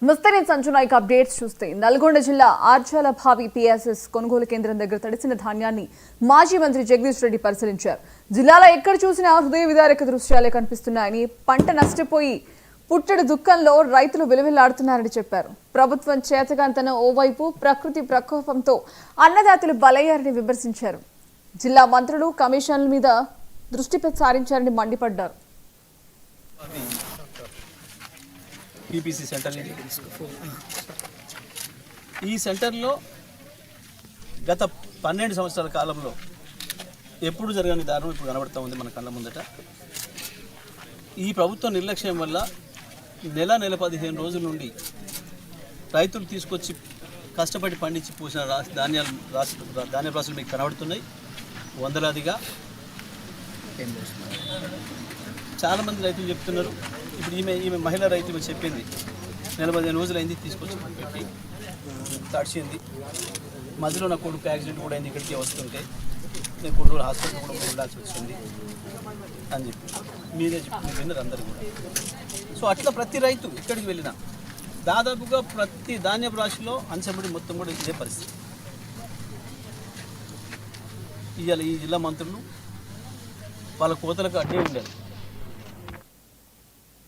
ముస్తరిన్ సంచునాయక్ updates చూస్తే నల్గొండ జిల్లా ఆర్చాల భావి పిఎస్ఎస్ కొనుగోలు కేంద్రం దగ్గర తడిసిన ధాన్యాన్ని మాజీ మంత్రి జగదీష్ రెడ్డి పరిశీలించారు. జిల్లాలో ఎక్కడ చూసినా హృదయ విదారక దృశ్యాలే కనిపిస్తున్నాయని, పంట నష్టపోయి పుట్టెడు దుఃఖంలో రైతులు విలవిల్లాడుతున్నారని చెప్పారు. ప్రభుత్వం చేతగాంతన ఓవైపు, ప్రకృతి ప్రకోపంతో అన్నదాతలు బలయ్యారని విమర్శించారు. జిల్లా మంత్రులు కమిషన్ల మీద దృష్టి సారించారని మండిపడ్డారు. పీపీసీ సెంటర్ ఇది. ఈ సెంటర్లో గత 12 సంవత్సరాల కాలంలో ఎప్పుడు జరగని దారుణం ఇప్పుడు కనబడుతూ ఉంది మన కళ్ళ ముందట. ఈ ప్రభుత్వ నిర్లక్ష్యం వల్ల నెల 15 రోజుల నుండి రైతులు తీసుకొచ్చి కష్టపడి పండించి పోసిన ధాన్య రాసులు మీకు కనబడుతున్నాయి వందలాదిగా. చాలామంది రైతులు చెప్తున్నారు. ఇప్పుడు ఈమె మహిళా రైతు చెప్పింది 15 రోజులు అయింది తీసుకొచ్చి పెట్టి తడిచింది. మధ్యలో నా కొడుకు యాక్సిడెంట్ కూడా అయింది, ఇక్కడికి వస్తుంటే నేను కొన్ని రోజులు హాస్పిటల్ కూడా వెళ్ళాల్సి వచ్చింది అని చెప్పి మీరే చెప్పి విన్నారు అందరు కూడా. సో అట్లా ప్రతి రైతు ఇక్కడికి వెళ్ళినా దాదాపుగా ప్రతి ధాన్యపు రాశిలో అంచబడి మొత్తం కూడా ఇదే పరిస్థితి. ఇవాళ ఈ జిల్లా మంత్రులు వాళ్ళ కోతలకు అడ్డే ఉండాలి.